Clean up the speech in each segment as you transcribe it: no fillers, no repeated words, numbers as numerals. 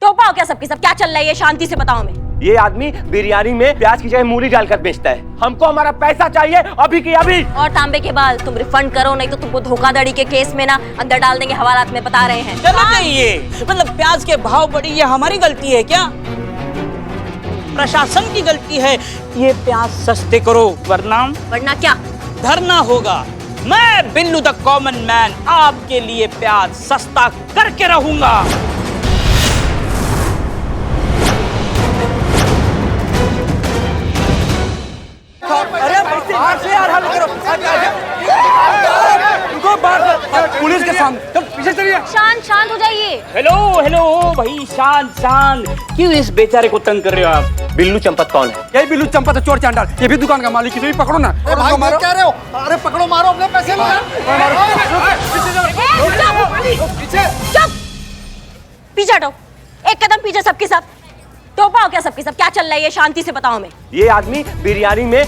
टोपा हो क्या सबकी सब? क्या चल रहा है ये? शांति से बताओ हमें। ये आदमी बिरयानी में प्याज की जगह मूली डालकर बेचता है। हमको हमारा पैसा चाहिए अभी की अभी। और तांबे के बाल तुम रिफंड करो, नहीं तो तुमको धोखाधड़ी के केस में ना अंदर डाल देंगे हवालात में, बता रहे हैं। गलत है ये, मतलब प्याज के भाव बढ़ी ये हमारी गलती है क्या? प्रशासन की गलती है। ये प्याज सस्ते करो वरना क्या? धरना होगा। मैं बिल्लू द कॉमन मैन आपके लिए प्याज सस्ता करके रहूंगा। अरे बाहर से यार, हल करो। पुलिस के सामने तो पीछे चलिए। शांत हो जाइए। हेलो हेलो भाई, शांत। क्यों इस बेचारे को तंग कर रहे हो आप? बिल्लू चंपत कौन है? यही बिल्लू चंपत चोर चांडाल, ये भी दुकान का मालिक, इसे भी पकड़ो ना। अरे भाई क्या कह रहे हो? अरे पकड़ो, मारो, अपने पैसे मारो। चुप! पीछे हटो, एक कदम पीछे सबके सब। टोपा हो क्या सबके सब? क्या चल रहा है ये? शांति से बताओ हमें। ये आदमी बिरयानी में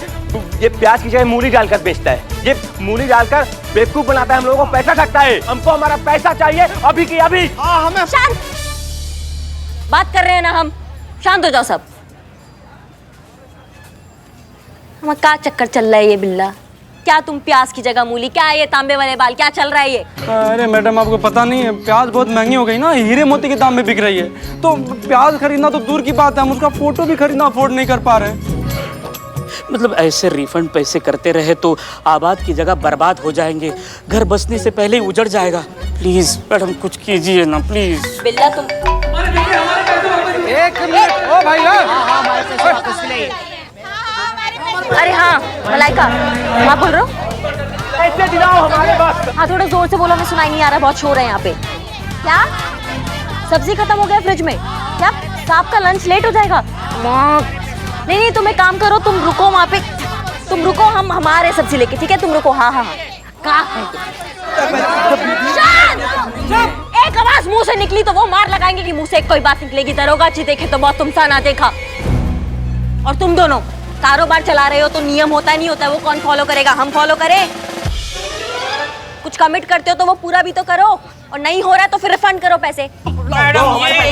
ये प्याज की जगह मूली डालकर बेचता है। ये मूली डालकर बेवकूफ बनाता है, हम लोगों को पैसा ठगता है। हमको हमारा पैसा चाहिए अभी की अभी। हमें शांत! बात कर रहे हैं ना हम। शांत हो जाओ सब। हमें क्या चक्कर चल रहा है ये बिल्ला? क्या तुम प्याज की जगह मूली, क्या ये तांबे वाले बाल, क्या चल रहा है ये? अरे मैडम, आपको पता नहीं है, प्याज बहुत महंगी हो गई ना, हीरे मोती के दाम में बिक रही है। तो प्याज खरीदना तो दूर की बात है, हम उसका फोटो भी खरीदना अफोर्ड नहीं कर पा रहे। मतलब ऐसे रिफंड पैसे करते रहे तो आबाद की जगह बर्बाद हो जाएंगे, घर बसने से पहले ही उजड़ जाएगा। प्लीज मैडम कुछ कीजिए ना प्लीज। बिल्ला तुम एक मिनट। ओ भाई अरे हाँ मलाइका, हाँ बोल रहे हो? पैसे दिलाओ हमारे पास। हाँ थोड़ा जोर से बोलो, हमें सुनाई नहीं आ रहा, बहुत शोर है यहाँ पे। क्या सब्जी खत्म हो गया फ्रिज में? क्या साहब का लंच लेट हो जाएगा? नहीं तुम एक काम करो, तुम रुको वहाँ पे, तुम रुको, हम हमारे सब्जी लेके, ठीक है? तुम रुको। हाँ कहाँ है? एक आवाज मुंह से निकली तो वो मार लगाएंगे कि मुंह से कोई बात निकलेगी। दरोगा जी देखे तो बहुत, तुमसा ना देखा। और तुम दोनों कारोबार चला रहे हो तो नियम होता है नहीं होता है, वो कौन फॉलो करेगा? हम फॉलो करें? कुछ कमिट करते हो तो वो पूरा भी तो करो, और नहीं हो रहा है तो फिर रिफंड करो पैसे। मैडम ये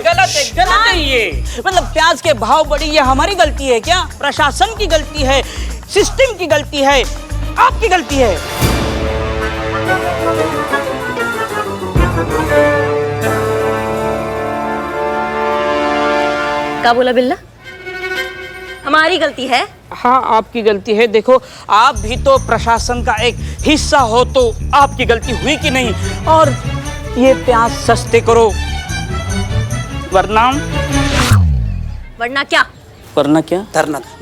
गलत है ये, मतलब प्याज के भाव बढ़ी ये हमारी गलती है क्या? प्रशासन की गलती है, सिस्टम की गलती है, आपकी गलती है। क्या बोला बिल्ला? हमारी गलती है? हाँ आपकी गलती है। देखो आप भी तो प्रशासन का एक हिस्सा हो, तो आपकी गलती हुई कि नहीं? और ये प्याज सस्ते करो, वरना क्या? वरना क्या?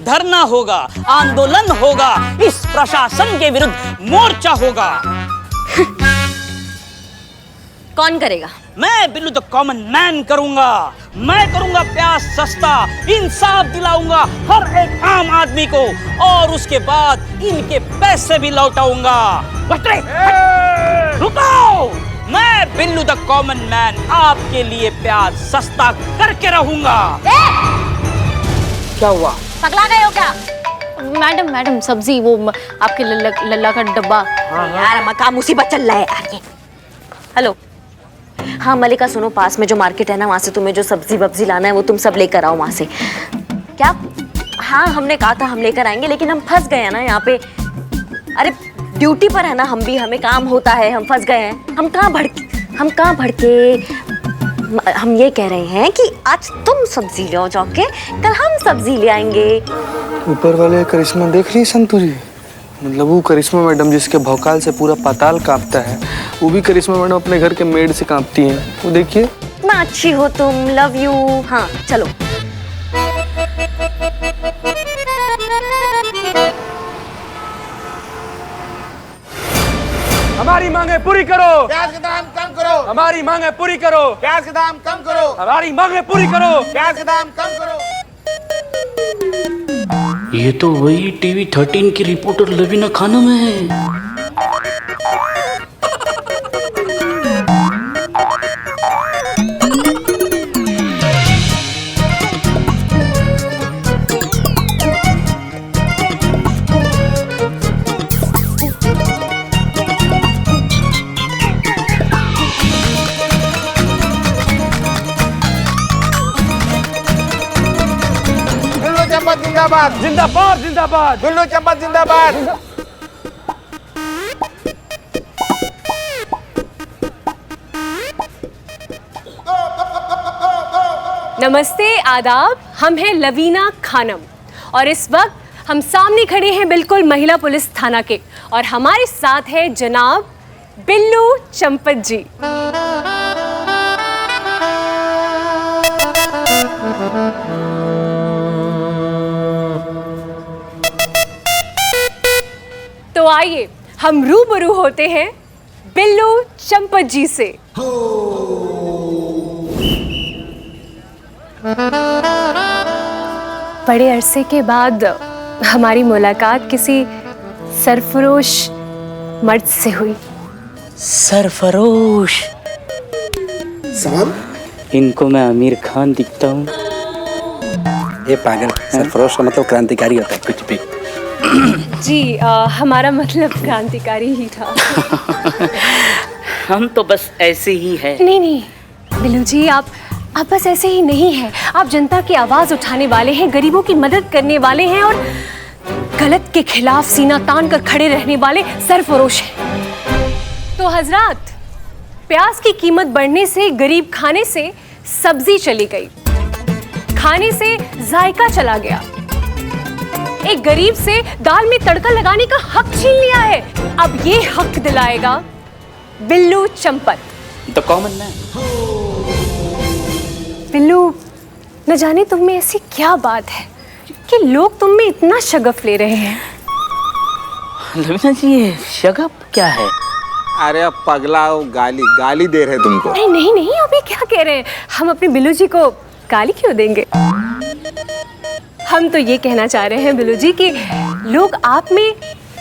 धरना होगा, आंदोलन होगा, इस प्रशासन के विरुद्ध मोर्चा होगा। कौन करेगा? मैं बिल्लू द कॉमन मैन करूंगा। मैं करूंगा प्याज सस्ता, इंसाफ दिलाऊंगा हर एक आम आदमी को, और उसके बाद इनके पैसे भी लौटाऊंगा। रुको, मैं बिल्लू द कॉमन मैन आपके लिए प्याज सस्ता करके रहूंगा। क्या हुआ? पगला गए हो क्या? मैडम सब्जी, वो आपके लल्ला का डब्बा। यार मका मुसीबत चल रहा है यार ये। हेलो, हाँ मलिका सुनो, पास में जो मार्केट है ना, वहाँ से तुम्हें जो सब्जी वब्जी लाना है वो तुम सब लेकर आओ वहाँ से। क्या? हाँ हमने कहा था हम लेकर आएंगे, लेकिन हम फंस गए हैं ना यहाँ पे। अरे ड्यूटी पर है ना हम भी, हमें काम होता है, हम फंस गए हैं। हम कहाँ भड़के हम ये कह रहे हैं कि आज तुम सब्जी ले आओ जाके, कल हम सब्जी ले आएंगे। ऊपर वाले करिश्मा देख रही संतुरी, मतलब वो करिश्मा मैडम जिसके भौकाल से पूरा पाताल कांपता है, वो भी करिश्मा मैडम अपने घर के मेड से कांपती हैं। वो देखिए इतना अच्छी हो तुम, लव यू। हाँ चलो। हमारी मांगे पूरी करो, प्याज के दाम कम करो। हमारी मांगे पूरी करो, प्याज के दाम कम करो। हमारी मांगे पूरी करो, प्याज के दाम कम करो। ये तो वही टीवी 13 की रिपोर्टर लवीना खानम है। जिंदाबाद जिंदाबाद जिंदाबाद। बिल्लू चंपत जिंदाबाद। नमस्ते, आदाब। हम हैं लवीना खानम और इस वक्त हम सामने खड़े हैं बिल्कुल महिला पुलिस थाना के और हमारे साथ है जनाब बिल्लू चंपत जी। तो आइए हम रूबरू होते हैं बिल्लू चंपत जी से। बड़े अरसे के बाद हमारी मुलाकात किसी सरफरोश मर्द से हुई। सरफरोश। इनको मैं आमिर खान दिखता हूँ। ये पागल, सरफरोश का मतलब क्रांतिकारी होता है कुछ भी। जी हमारा मतलब क्रांतिकारी ही था। हम तो बस ऐसे ही हैं। नहीं बिल्लू जी, आप बस ऐसे ही नहीं हैं। आप जनता की आवाज उठाने वाले हैं, गरीबों की मदद करने वाले हैं और गलत के खिलाफ सीना तान कर खड़े रहने वाले सरफरोश हैं। तो हजरात, प्याज की कीमत बढ़ने से गरीब खाने से सब्जी चली गई, खाने से जायका चला गया। एक गरीब से दाल में तड़का लगाने का हक छीन लिया है। अब ये हक दिलाएगा बिल्लू चंपत। तो कॉमन मैन। बिल्लू, न जाने तुम में ऐसी क्या बात है कि लोग तुम में इतना शगफ ले रहे हैं। लवीना जी, ये शगफ क्या है? अरे अब पगला गाली दे रहे तुमको। नहीं, अभी क्या कह रहे हैं? हम अपने बिल्लू जी को गाली क्यों देंगे? हम तो ये कहना चाह रहे हैं बिल्लू जी कि लोग आप में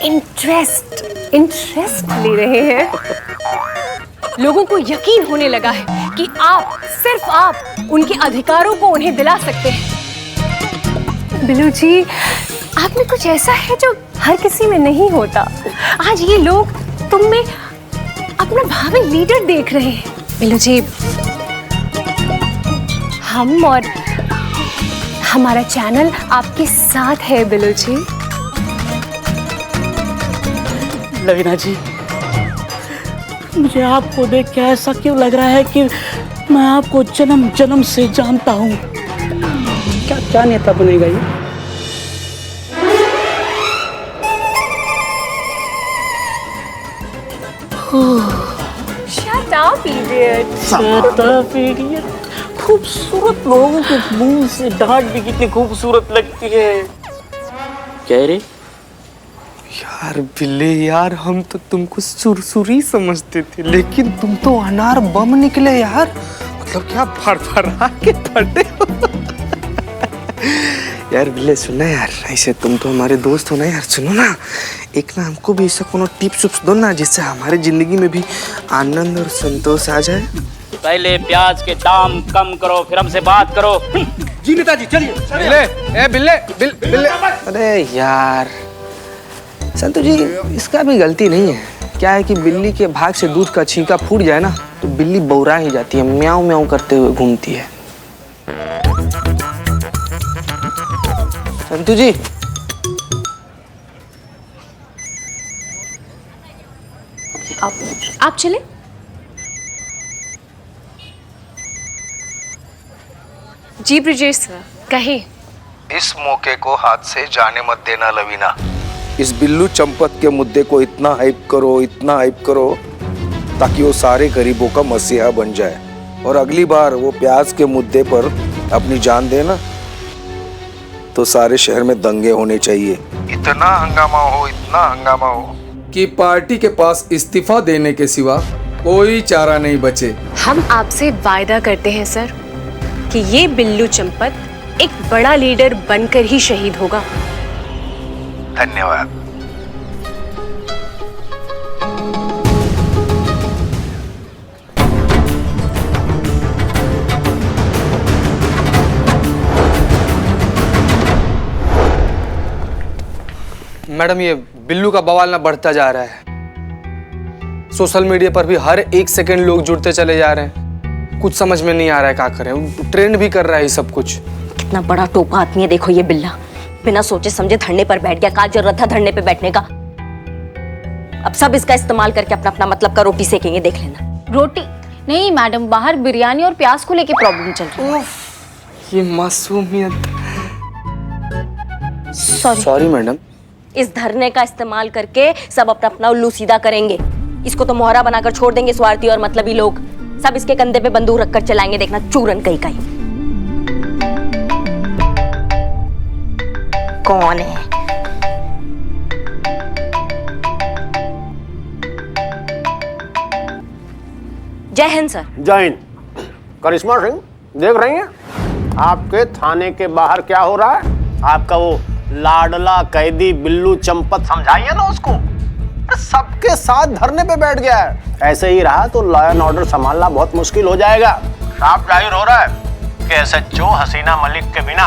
इंटरेस्ट ले रहे हैं। लोगों को यकीन होने लगा है कि आप, सिर्फ आप, उनके अधिकारों को उन्हें दिला सकते हैं। बिल्लू जी, आप में कुछ ऐसा है जो हर किसी में नहीं होता। आज ये लोग तुम में अपना भावी लीडर देख रहे हैं। बिल्लू जी, हम और हमारा चैनल आपके साथ है। बिल्लू जी। लवीना जी, मुझे आपको देख के ऐसा क्यों लग रहा है कि मैं आपको जन्म जन्म से जानता हूँ। क्या नेता बनेगा ये? Shut up, idiot. खूबसूरत लोगों के मुंह से डांट भी कितनी खूबसूरत लगती है। कह रहे यार बिल्ले यार, हम तो तुमको सुरसुरी समझते थे, लेकिन तुम तो अनार बम निकले यार। मतलब क्या फड़फड़ा के फटे हो। यार बिल्ले, सुनना यार, ऐसे तुम तो हमारे दोस्त हो ना यार। सुनो ना, एक ना हमको भी ऐसा कोनो टिप्स उप्स दो ना, जिससे हमारे जिंदगी में भी आनंद और संतोष आ जाए। पहले प्याज के दाम कम करो, फिर हमसे बात करो। जी नेताजी, चलिए। बिल्ले। अरे यार संतोष जी, इसका भी गलती नहीं है। क्या है कि बिल्ली के भाग से दूध का छींका फूट जाए ना, तो बिल्ली बौरा ही जाती है, म्याऊं म्याऊं करते हुए घूमती है। संतु जी, आप चले। जी ब्रिजेश सर, कहें। इस मौके को हाथ से जाने मत देना लवीना। इस बिल्लू चंपत के मुद्दे को इतना हाइप करो ताकि वो सारे गरीबों का मसीहा बन जाए, और अगली बार वो प्याज के मुद्दे पर अपनी जान देना तो सारे शहर में दंगे होने चाहिए। इतना हंगामा हो कि पार्टी के पास इस्तीफा देने के सिवा कोई चारा नहीं बचे। हम आपसे वायदा करते हैं सर कि ये बिल्लू चंपत एक बड़ा लीडर बनकर ही शहीद होगा। धन्यवाद। मैडम, ये बिल्लू का बवाल ना बढ़ता जा रहा है। सोशल मीडिया पर भी हर एक सेकंड लोग जुड़ते चले जा रहे हैं। कुछ समझ में नहीं आ रहा है क्या करें। ट्रेंड भी कर रहा है ये सब कुछ। कितना बड़ा टोपा आदमी है देखो ये बिल्ला। बिना सोचे समझे धरने पर बैठ गया। क्या जरूरत था धरने पे बैठने का? अब सब इसका इस्तेमाल करके अपना अपना मतलब का रोटी सेकेंगे, देख लेना। रोटी नहीं मैडम, बाहर बिरयानी और प्याज को लेके प्रॉब्लम चल रही है। ये मासूमियत। Sorry madam. इस धरने का इस्तेमाल करके सब अपना अपना उल्लू सीधा करेंगे। इसको तो मोहरा बनाकर छोड़ देंगे स्वार्थी और मतलबी लोग। सब इसके कंधे पे बंदूक रखकर चलाएंगे, देखना चूरन कहीं कहीं। कौन है? जय हिंद सर। जय हिंद। करिश्मा सिंह, देख रही हैं आपके थाने के बाहर क्या हो रहा है? आपका वो लाडला कैदी बिल्लू चंपत, समझाइए ना उसको। सबके साथ धरने पे बैठ गया है। ऐसे ही रहा तो लॉ एंड ऑर्डर संभालना बहुत मुश्किल हो जाएगा। साफ जाहिर हो रहा है कि एसएचओ हसीना मलिक के बिना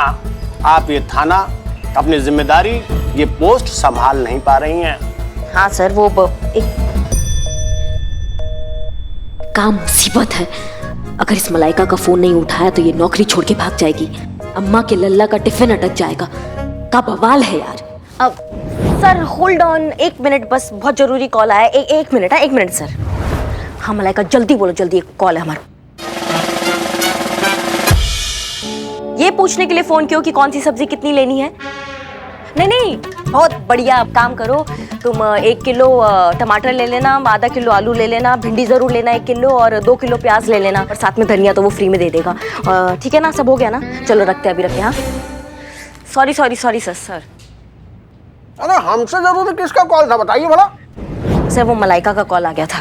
आप ये थाना, अपनी जिम्मेदारी, ये पोस्ट संभाल नहीं पा रही हैं। हाँ सर, वो एक काम मुसीबत है। अगर इस मलाइका का फोन नहीं उठाया तो ये नौकरी छोड़ के भाग जाएगी। अम्मा के लल्ला का टिफिन अटक जाएगा। का बवाल है यार। अब सर होल्ड ऑन, 1 मिनट बस, बहुत जरूरी कॉल आया। एक मिनट है, 1 मिनट सर। हाँ मलाइका, जल्दी बोलो, जल्दी, एक कॉल है हमारा। ये पूछने के लिए फोन क्यों कि कौन सी सब्जी कितनी लेनी है? नहीं, बहुत बढ़िया। आप काम करो, तुम 1 किलो टमाटर ले लेना, आधा किलो आलू ले लेना, भिंडी जरूर लेना 1 किलो, और 2 किलो प्याज ले लेना, और साथ में धनिया तो वो फ्री में दे देगा। ठीक है ना, सब हो गया ना? चलो रखते हैं, अभी रखते हैं। हाँ सॉरी सर। अरे हमसे जरूरी किसका कॉल था बताइए भला? सर वो मलाइका का कॉल आ गया था।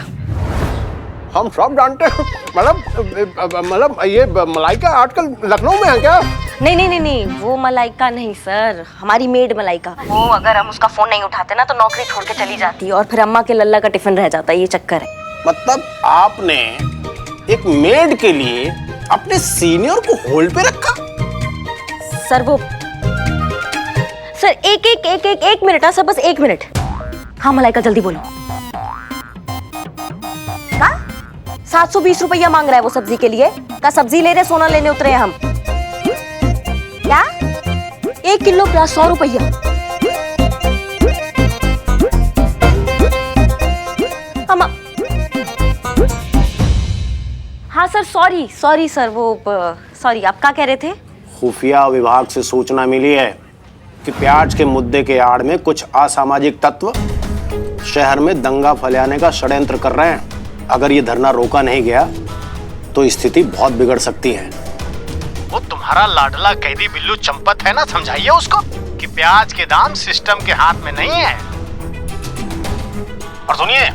हम सब जानते हैं। मतलब ये मलाइका आजकल लखनऊ में है क्या? नहीं, वो मलाइका नहीं सर, हमारी मेड मलाइका। वो अगर हम उसका फोन नहीं उठाते ना तो नौकरी छोड़ के चली जाती है, और फिर अम्मा के लल्ला का टिफिन रह जाता है। ये चक्कर है। मतलब आपने एक मेड के लिए अपने सीनियर को होल्ड पे रखा? सर वो सर एक मिनट। हाँ सर, बस 1 मिनट। हाँ मलाइका, जल्दी बोलो। हाँ 720 रुपया मांग रहा है वो सब्जी के लिए। का सब्जी ले रहे, सोना लेने उतरे हैं हम क्या? 1 किलो प्याज 100 रुपया। हाँ सर, सॉरी सर, वो सॉरी, आप क्या कह रहे थे? खुफिया विभाग से सूचना मिली है कि प्याज के मुद्दे के आड़ में कुछ असामाजिक तत्व शहर में दंगा फैलाने का षड्यंत्र कर रहे हैं। अगर ये धरना रोका नहीं गया तो स्थिति बहुत बिगड़ सकती है। वो तुम्हारा लाडला कैदी बिल्लू चंपत है ना, समझाइए उसको कि प्याज के दाम सिस्टम के हाथ में नहीं है। और सुनिए,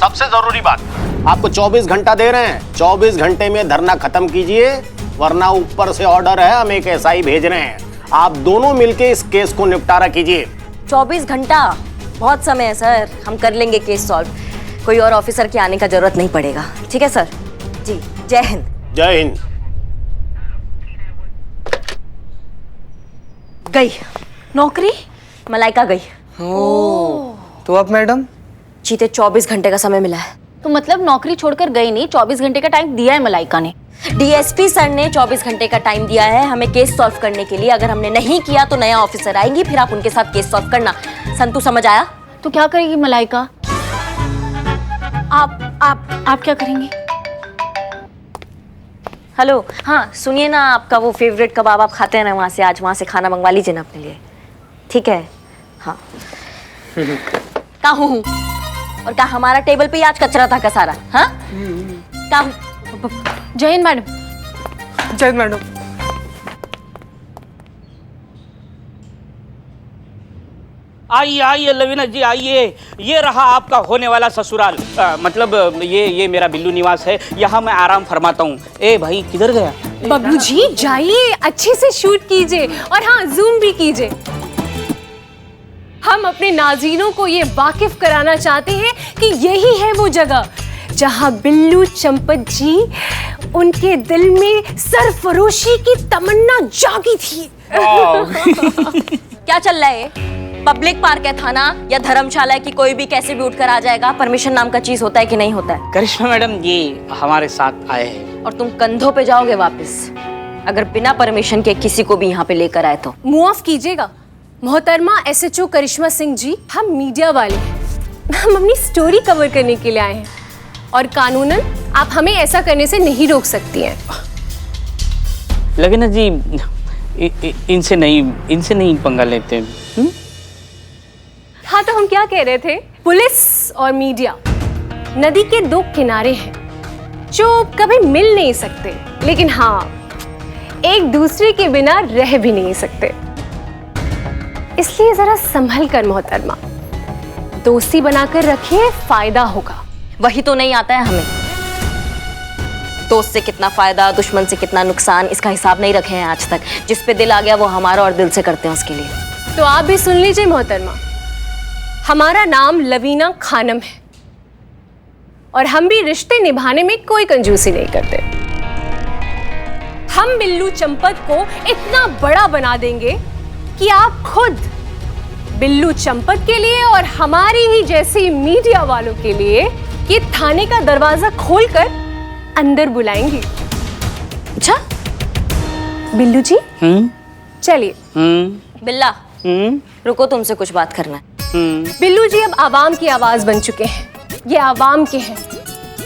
सबसे जरूरी बात, आपको 24 घंटा दे रहे हैं। 24 घंटे में धरना खत्म कीजिए, वरना ऊपर से ऑर्डर है, हम एक एसआई भेज रहे हैं। आप दोनों मिलके इस केस को निपटारा कीजिए। 24 घंटा बहुत समय है सर, हम कर लेंगे केस सॉल्व। कोई और ऑफिसर के आने का जरूरत नहीं पड़ेगा। ठीक है सर जी। जय हिंद। जय हिंद। गई नौकरी, मलाइका गई। तो अब मैडम जीते 24 घंटे का समय मिला है। तो मतलब नौकरी छोड़कर गई नहीं, 24 घंटे का टाइम दिया है मलाइका ने। डीएसपी सर ने 24 घंटे का टाइम दिया है हमें केस सॉल्व करने के लिए। अगर हमने नहीं किया तो नया ऑफिसर आएंगी, फिर आप उनके साथ केस सॉल्व करना। संतु समझ आया? तो क्या करेगी मलाइका? आप क्या करेंगे? हेलो, हाँ सुनिए ना, आपका वो फेवरेट कबाब आप खाते हैं ना, आज वहाँ से खाना मंगवा लीजिए ना अपने लिए। ठीक है? हाँ। कहाँ हूँ? और कहा हमारा टेबल पे आज कचरा था का सारा। हाँ जय हिंद मैडम। जय हिंद मैडम। आइए लवीना जी, आइए। ये रहा आपका होने वाला ससुराल। मतलब ये मेरा बिल्लू निवास है, यहाँ मैं आराम फरमाता हूँ। ए भाई, किधर गया? बबलू जी जाइए, अच्छे से शूट कीजिए, और हाँ जूम भी कीजिए। हम अपने नाज़रीनों को ये वाकिफ कराना चाहते हैं कि यही है वो जगह जहां बिल्लू चंपत जी, उनके दिल में सरफरोशी की तमन्ना जागी थी। क्या चल रहा है? पब्लिक पार्क है थाना या धर्मशाला की, कोई भी कैसे भी उठकर आ जाएगा? परमिशन नाम का चीज होता है कि नहीं होता है? करिश्मा मैडम, ये हमारे साथ आए हैं। और तुम कंधों पे जाओगे वापस अगर बिना परमिशन के किसी को भी यहाँ पे लेकर आए तो? मुआफ कीजिएगा, मोहतरमा SHO करिश्मा सिंह जी, हम मीडिया वाले हैं। हम अपनी स्टोरी कवर करने के लिए आए हैं और कानूनन आप हमें ऐसा करने से नहीं रोक सकती हैं। लवीना जी, इनसे नहीं पंगा लेते। हाँ, तो हम क्या कह रहे थे? पुलिस और मीडिया नदी के दो किनारे हैं जो कभी मिल नहीं सकते, लेकिन हाँ, एक दूसरे के बिना रह भी नहीं सकते। इसलिए जरा संभल कर मोहतरमा, दोस्ती बनाकर रखिए, फायदा होगा। वही तो नहीं आता है हमें। दोस्त से कितना फायदा, दुश्मन से कितना नुकसान, इसका हिसाब नहीं रखे हैं आज तक। जिस पे दिल आ गया वो हमारा और दिल से करते हैं उसके लिए। तो आप भी सुन लीजिए मोहतरमा, हमारा नाम लवीना खानम है और हम भी रिश्ते निभाने में कोई कंजूसी नहीं करते। हम बिल्लू चंपत को इतना बड़ा बना देंगे कि आप खुद बिल्लू चंपत के लिए और हमारी ही जैसी मीडिया वालों के लिए ये थाने का दरवाजा खोलकर अंदर बुलाएंगे। अच्छा बिल्लू जी, चलिए। बिल्ला, रुको, तुमसे कुछ बात करना है। बिल्लू जी अब आवाम की आवाज बन चुके हैं, ये आवाम के हैं।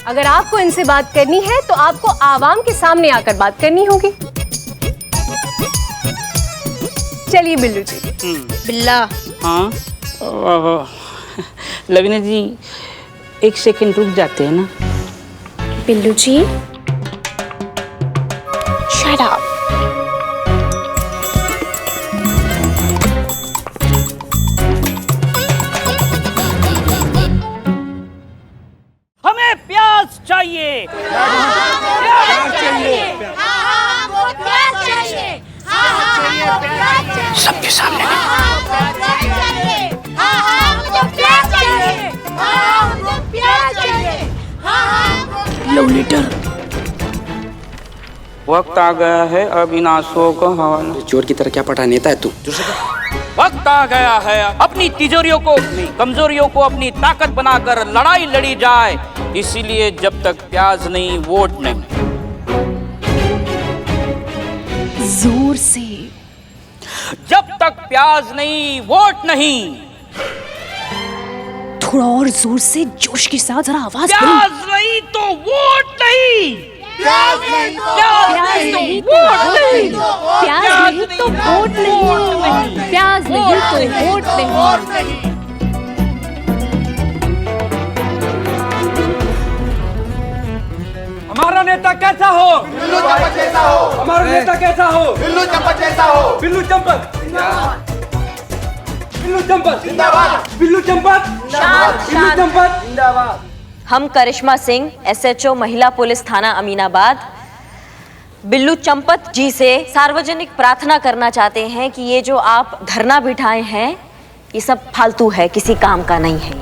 अगर आपको इनसे बात करनी है तो आपको आवाम के सामने आकर बात करनी होगी। चलिए बिल्लू जी। बिल्ला। हाँ लवीना जी, 1 सेकंड रुक जाते हैं ना? बिल्लू जी, शट अप। हमें प्याज चाहिए। सबके सामने लीटर वक्त आ गया है अब इन आंसुओं को हवाला। चोर की तरह क्या पटा नेता है तू? वक्त आ गया है अपनी तिजोरियों को, अपनी कमजोरियों को अपनी ताकत बनाकर लड़ाई लड़ी जाए। इसीलिए जब तक प्याज नहीं, वोट नहीं। जोर से। जब तक प्याज नहीं, वोट नहीं। थोड़ा और जोर से, जोश के साथ, जरा आवाज। प्याज नहीं तो वोट नहीं। प्याज नहीं तो वोट नहीं। प्याज नहीं तो वोट नहीं। प्याज नहीं तो वोट नहीं। हमारा नेता कैसा हो? बिल्लू चंपत जैसा हो। हमारा नेता कैसा हो? बिल्लू चंपत जैसा हो। बिल्लू चंपत, बिल्लू चंपत जिंदाबाद। बिल्लू चंपत, बिल्लू चंपत जिंदाबाद। हम करिश्मा सिंह, SHO महिला पुलिस थाना अमीनाबाद, बिल्लू चंपत जी से सार्वजनिक प्रार्थना करना चाहते हैं कि ये जो आप धरना बिठाए हैं ये सब फालतू है, किसी काम का नहीं है।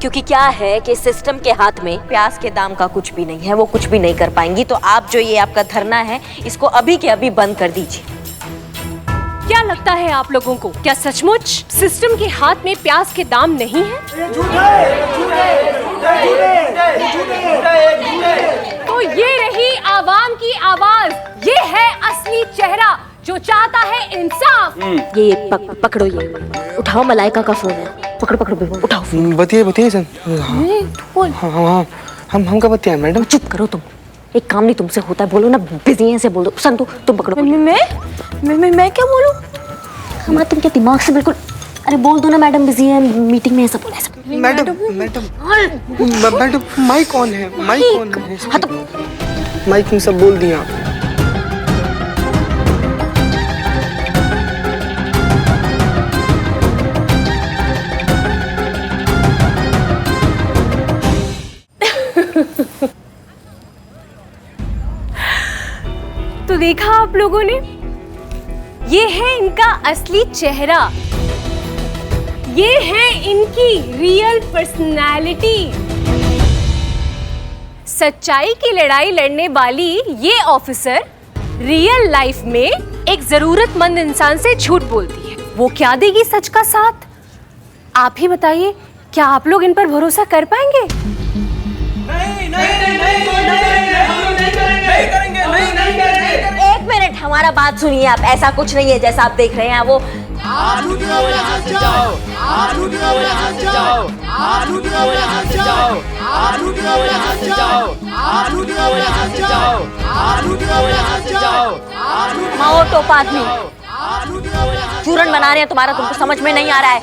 क्योंकि क्या है कि सिस्टम के हाथ में प्याज के दाम का कुछ भी नहीं है, वो कुछ भी नहीं कर पाएंगी। तो आप जो ये आपका धरना है इसको अभी के अभी बंद कर दीजिए। क्या लगता है आप लोगों को, क्या सचमुच सिस्टम के हाथ में प्याज के दाम नहीं है? तो ये रही आवाम की आवाज, ये है असली चेहरा जो चाहता है इंसाफ। ये पकड़ो, ये उठाओ, मलाइका का फोन है। पकड़ो, उठाओ। बताइए सर। हाँ, हम कब बतिया मैडम? चुप करो तुम, एक काम नहीं तुमसे होता है, बोलो ना बिजी है से बोल दो। संतु तुम पकड़ो। मैं क्या बोलूं? हमारा तुम क्या दिमाग से बिल्कुल, अरे बोल दो ना मैडम बिजी है, मीटिंग में ऐसा बोला ऐसा। मैडम माइक ऑन है, माइक ऑन है। हाँ तो माइक में सब बोल दिया आप। तो देखा आप लोगों ने, ये है इनका असली चेहरा, ये है इनकी रियल पर्सनालिटी। सच्चाई की लड़ाई लड़ने वाली ये ऑफिसर रियल लाइफ में एक जरूरतमंद इंसान से झूठ बोलती है। वो क्या देगी सच का साथ? आप ही बताइए, क्या आप लोग इन पर भरोसा कर पाएंगे? एक मिनट, हमारा बात सुनिए आप। ऐसा कुछ नहीं है जैसा आप देख रहे हैं। वो आप झूठी हो यहाँ से जाओ, आप झूठी हो यहाँ से जाओ, आप झूठी हो यहाँ से जाओ, आप झूठी हो यहाँ से जाओ, आप झूठी हो यहाँ से जाओ, आप झूठी हो यहाँ से जाओ, माओ टोपा आदमी चूरन बना रहे हैं तुम्हारा, तुमको समझ में नहीं आ रहा है।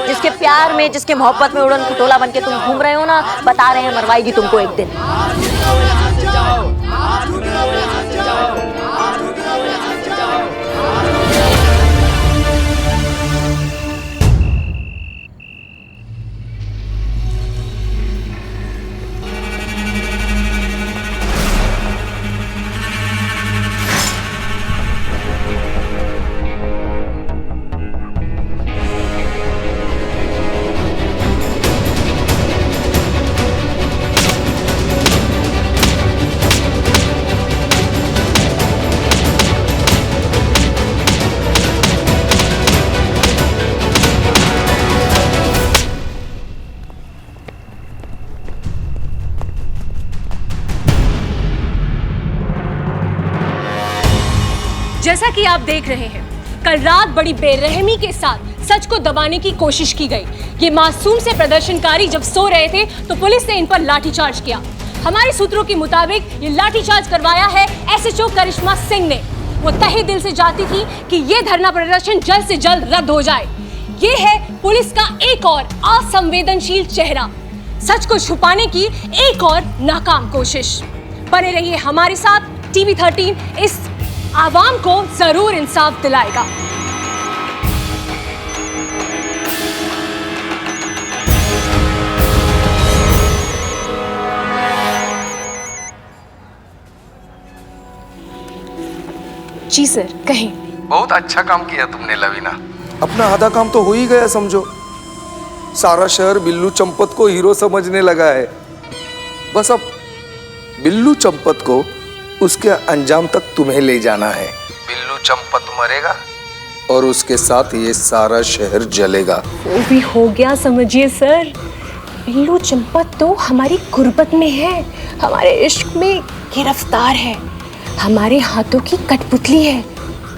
जिसके प्यार में, जिसके मोहब्बत में उड़न खटोला बन के तुम घूम रहे हो ना, बता रहे हैं मरवाएगी तुमको एक दिन। जैसा कि आप देख रहे हैं, कल रात बड़ी बेरहमी के साथ सच को दबाने की कोशिश की गई। ये मासूम से प्रदर्शनकारी जब सो रहे थे तो पुलिस ने इन पर लाठीचार्ज किया। हमारे सूत्रों के मुताबिक ये लाठीचार्ज करवाया है एसएचओ करिश्मा सिंह ने। वो तहे दिल से चाहती थी कि ये धरना प्रदर्शन जल्द से जल्द रद्द हो जाए। ये है पुलिस का एक और असंवेदनशील चेहरा, सच को छुपाने की एक और नाकाम कोशिश। बने रहिए हमारे साथ, टीवी 13 इस आवाम को जरूर इंसाफ दिलाएगा। जी सर, कहें। बहुत अच्छा काम किया तुमने लवीना। अपना आधा काम तो हो ही गया समझो। सारा शहर बिल्लू चंपत को हीरो समझने लगा है। बस अब बिल्लू चंपत को उसके अंजाम तक तुम्हें ले जाना है। बिल्लू चंपत मरेगा और उसके साथ ये सारा शहर जलेगा। वो भी हो गया समझिए सर। बिल्लू चंपत तो हमारी गुर्बत में है, हमारे इश्क में गिरफ्तार है, हमारे हाथों की कठपुतली है।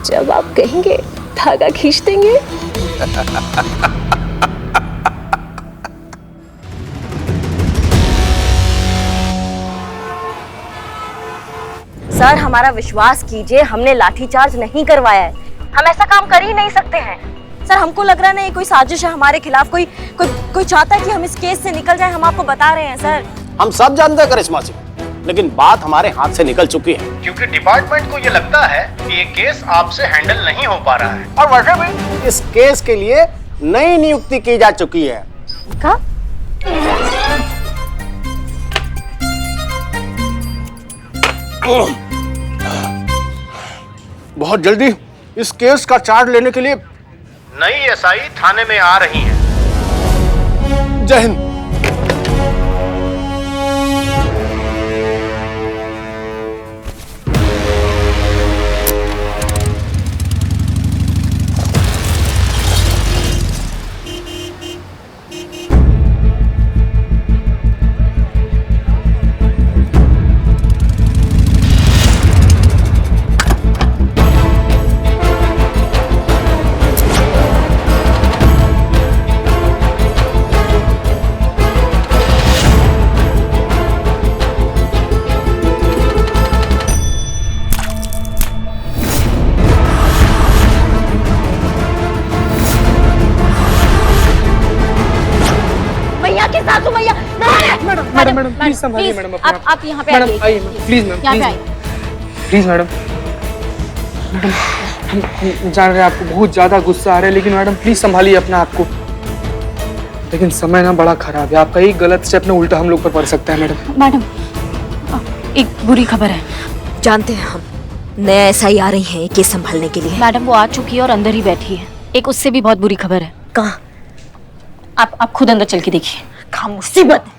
जब आप कहेंगे धागा खींच देंगे। सर हमारा विश्वास कीजिए, हमने लाठीचार्ज नहीं करवाया है। हम ऐसा काम कर ही नहीं सकते हैं। सर हमको लग रहा है ये कोई साजिश है हमारे खिलाफ। कोई चाहता है कि हम इस केस से निकल जाएं। हम आपको बता रहे हैं सर। हम सब जानते हैं करिश्मा सिंह, लेकिन बात हमारे हाथ से निकल चुकी है क्योंकि डिपार्टमेंट को ये लगता है कि ये केस आपसे हैंडल नहीं हो पा रहा है। और वैसे भी इस केस के लिए नई नियुक्ति की जा चुकी है। क्या? बहुत जल्दी इस केस का चार्ज लेने के लिए नई एसआई थाने में आ रही हैं। जय हिंद। मैडम प्लीज संभालिए मैडम। आप यहाँ पे मैडम आइए प्लीज मैम, यहाँ पे आइए। Please madam. मैडम हम जान रहे हैं आपको बहुत ज्यादा गुस्सा आ रहा है, लेकिन मैडम प्लीज संभालिए अपना आपको। लेकिन समय ना बड़ा खराब है, आपका एक गलत स्टेप ना उल्टा हम लोग पर पड़ सकता है मैडम। मैडम एक बुरी खबर है। जानते हैं हम, नया एसआई आ रही है केस संभालने के लिए। मैडम वो आ चुकी है और अंदर ही बैठी है। एक उससे भी बहुत बुरी खबर है। कहाँ? आप खुद अंदर चल के देखिए। क्या मुसीबत है।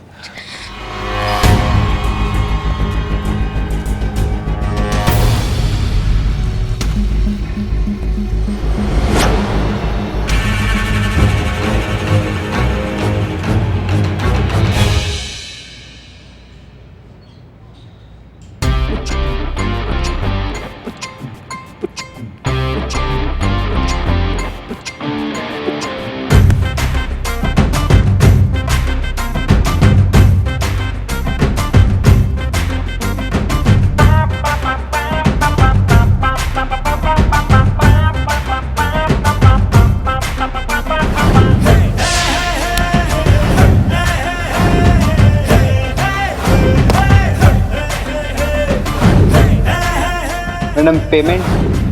Madam payment?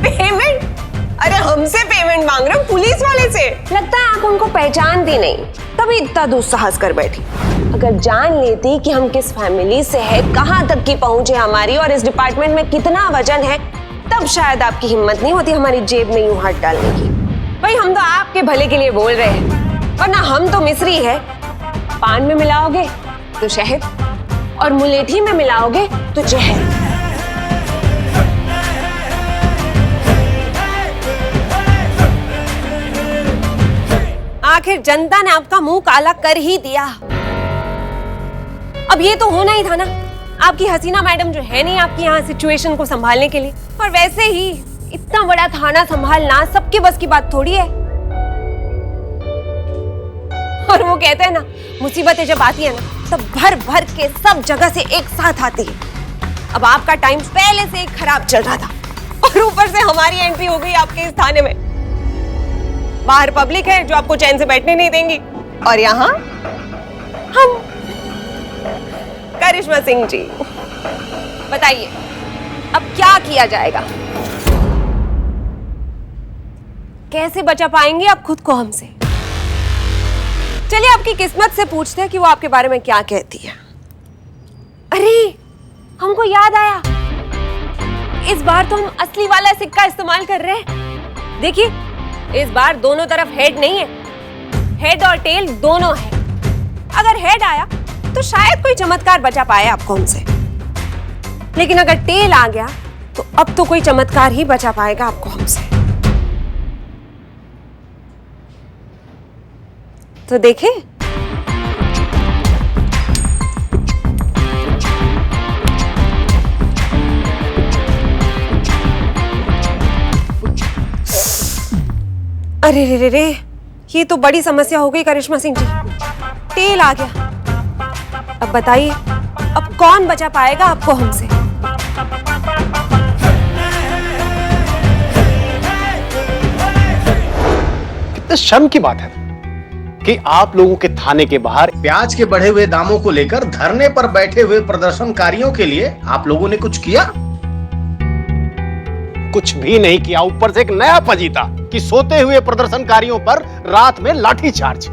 पेमेंट? अरे हमसे पेमेंट मांग रहे हो पुलिस वाले से? लगता है आप उनको पहचानती नहीं, तभी इतना दुस्साहस कर बैठी। अगर जान लेती कि हम किस फैमिली से है, कहाँ तक की पहुंच है हमारी और इस डिपार्टमेंट में कितना वजन है, तब शायद आपकी हिम्मत नहीं होती हमारी जेब में यूं हाथ डालने की। भाई हम तो आपके भले के लिए बोल रहे हैं, वरना हम तो मिस्री है। पान में मिलाओगे तो शहद और मुलेठी में मिलाओगे तो जहर। आखिर जनता ने आपका मुंह काला कर ही दिया। अब ये तो होना ही था ना। आपकी हसीना मैडम जो है नहीं आपकी यहाँ सिचुएशन को संभालने के लिए, और वैसे ही इतना बड़ा थाना संभालना सबके बस की बात थोड़ी है। और वो कहते हैं ना, मुसीबतें जब आती है ना तब भर भर के सब जगह से एक साथ आती है। अब आपका टाइम पहले से ही खराब चल रहा था और ऊपर से हमारी एंट्री हो गई आपके इस थाने में। बाहर पब्लिक है जो आपको चैन से बैठने नहीं देंगी, और यहाँ हम। करिश्मा सिंह जी बताइए अब क्या किया जाएगा? कैसे बचा पाएंगे आप खुद को हमसे? चलिए आपकी किस्मत से पूछते हैं कि वो आपके बारे में क्या कहती है। अरे हमको याद आया, इस बार तो हम असली वाला सिक्का इस्तेमाल कर रहे हैं। देखिए इस बार दोनों तरफ हेड नहीं है, हेड और टेल दोनों है। अगर हेड आया तो शायद कोई चमत्कार बचा पाए आपको हमसे, लेकिन अगर टेल आ गया तो अब तो कोई चमत्कार ही बचा पाएगा आपको हमसे। तो देखें अरे रे रे, ये तो बड़ी समस्या हो गई करिश्मा सिंह जी। टेल आ गया, अब बताइए अब कौन बचा पाएगा आपको हमसे? कितने शर्म की बात है कि आप लोगों के थाने के बाहर प्याज के बढ़े हुए दामों को लेकर धरने पर बैठे हुए प्रदर्शनकारियों के लिए आप लोगों ने कुछ किया? कुछ भी नहीं किया। ऊपर से एक नया फजीता कि सोते हुए प्रदर्शनकारियों पर रात में लाठीचार्ज।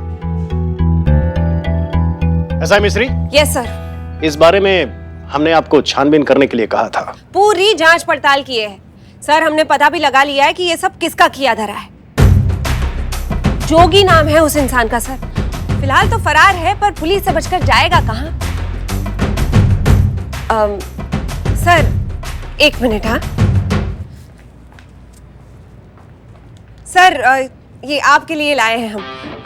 ऐसा मिस्री? Yes sir. इस बारे में हमने आपको छानबीन करने के लिए कहा था। पूरी जांच पड़ताल की है सर। हमने पता भी लगा लिया है कि ये सब किसका किया धरा है। जोगी नाम है उस इंसान का सर। फिलहाल तो फरार है, पर पुलिस से बचकर जाएगा कहां? सर एक मिनट। हाँ सर, ये आपके लिए लाए हैं हम।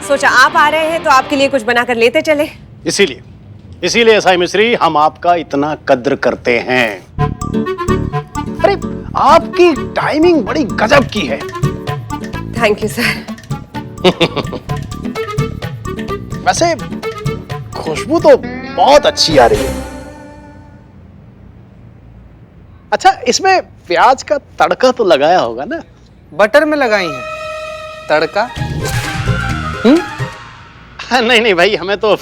सोचा आप आ रहे हैं तो आपके लिए कुछ बनाकर लेते चले। इसीलिए एसआई मिस्री हम आपका इतना कद्र करते हैं। अरे आपकी टाइमिंग बड़ी गजब की है। Thank you sir. वैसे खुशबू तो बहुत अच्छी आ रही है। अच्छा इसमें प्याज का तड़का तो लगाया होगा ना? बटर में लगाई है तड़का। नहीं भाई, हमें तो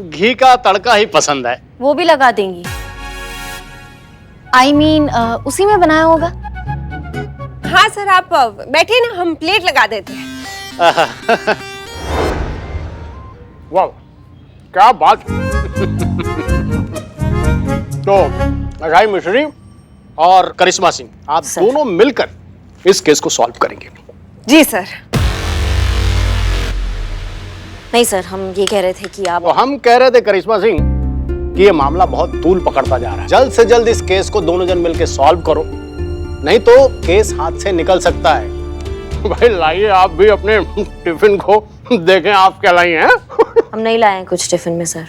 घी का तड़का ही पसंद है। वो भी लगा देंगी? I mean, उसी में बनाया होगा? हाँ सर आप बैठिए ना, हम प्लेट लगा देते हैं। वाह क्या बात। तो अघाई मिश्री और करिश्मा सिंह आप दोनों मिलकर इस केस को सॉल्व करेंगे। जी सर। नहीं सर, हम ये कह रहे थे कि आप। तो हम कह रहे थे करिश्मा सिंह कि ये मामला बहुत तूल पकड़ता जा रहा है। जल्द से जल्द इस केस को दोनों जन मिलकर सॉल्व करो, नहीं तो केस हाथ से निकल सकता है। भाई लाइए आप भी अपने टिफिन को देखें आप क्या लाई हैं। हम नहीं लाए हैं कुछ टिफिन में सर।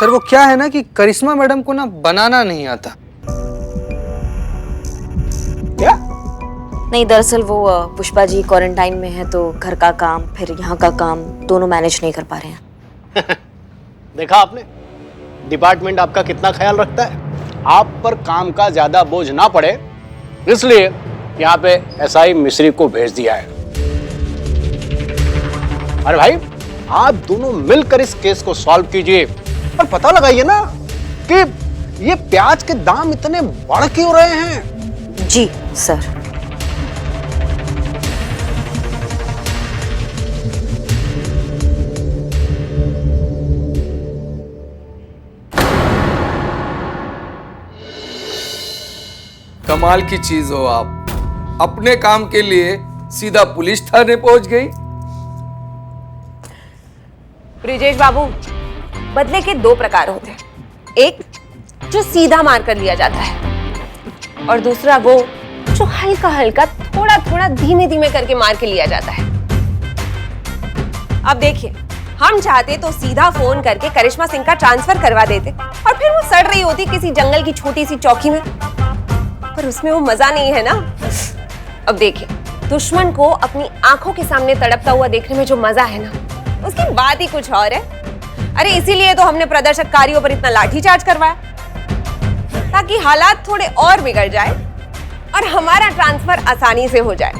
सर वो क्या है ना कि करिश्मा मैडम को ना बनाना नहीं आता। क्या? नहीं दरअसल वो पुष्पा जी क्वारंटाइन में है तो घर का काम फिर यहाँ का काम दोनों मैनेज नहीं कर पा रहे हैं। देखा आपने डिपार्टमेंट आपका कितना ख्याल रखता है। आप पर काम का ज्यादा बोझ ना पड़े इसलिए यहाँ पे एसआई मिस्री को भेज दिया है। अरे भाई आप दोनों मिलकर इस केस को सॉल्व कीजिए और पता लगाइए ना कि ये प्याज के दाम इतने बढ़ क्यों रहे हैं। जी सर। कमाल की चीज हो आप, अपने काम के लिए सीधा पुलिस थाने पहुंच गई। ब्रिजेश बाबू, बदले के दो प्रकार होते हैं, एक जो सीधा मार कर लिया जाता है और दूसरा वो जो हल्का हल्का थोड़ा थोड़ा धीमे धीमे करके मार के लिया जाता है। अब देखिए, हम चाहते तो सीधा फोन करके करिश्मा सिंह का ट्रांसफर करवा देते और फिर वो सड़ रही होती किसी जंगल की छोटी सी चौकी में, पर उसमें वो मजा नहीं है ना। अब देखिए, दुश्मन को अपनी आंखों के सामने तड़पता हुआ देखने में जो मजा है ना, उसकी बात ही कुछ और है। अरे इसीलिए तो हमने प्रदर्शनकारियों पर इतना लाठीचार्ज करवाया, ताकि हालात थोड़े और बिगड़ जाए और हमारा ट्रांसफर आसानी से हो जाए,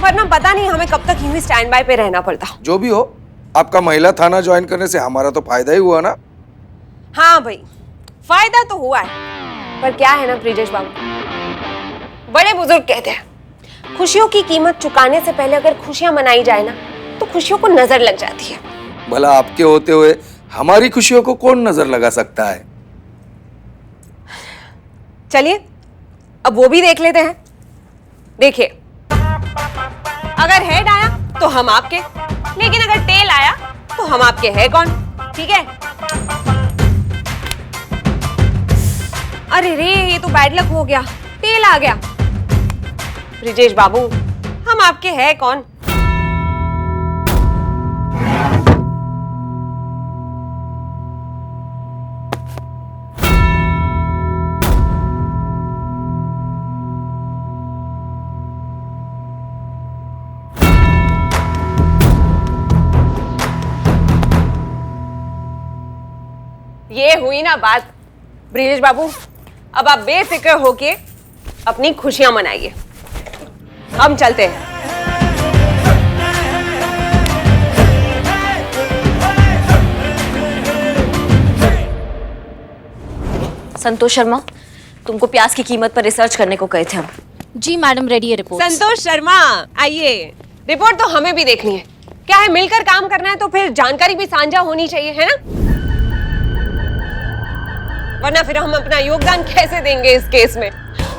वरना पता नहीं हमें कब तक यूं ही स्टैंड बाय पे रहना पड़ता। जो भी हो, आपका महिला थाना ज्वाइन करने से हमारा तो फायदा ही हुआ ना। हाँ भाई, फायदा तो हुआ है, पर क्या है ना ब्रिजेश बाबू, बड़े बुजुर्ग कहते हैं खुशियों की कीमत चुकाने से पहले अगर खुशियां मनाई जाए ना तो खुशियों को नजर लग जाती है। भला आपके होते हुए हमारी खुशियों को कौन नजर लगा सकता है? चलिए अब वो भी देख लेते हैं। देखिए, अगर हेड आया तो हम आपके, लेकिन अगर टेल आया तो हम आपके है कौन? ठीक है? अरे रे, ये तो बैड लक हो गया, टेल आ गया। ब्रिजेश बाबू, हम आपके है कौन? ये हुई ना बात। ब्रिजेश बाबू, अब आप बेफिक्र होके अपनी खुशियां मनाइए। हम चलते हैं। संतोष शर्मा, तुमको प्याज की कीमत पर रिसर्च करने को कहे थे हम। जी मैडम, रेडी है रिपोर्ट। संतोष शर्मा, आइए। रिपोर्ट तो हमें भी देखनी है। क्या है, मिलकर काम करना है तो फिर जानकारी भी साझा होनी चाहिए, है ना? वरना फिर हम अपना योगदान कैसे देंगे इस केस में?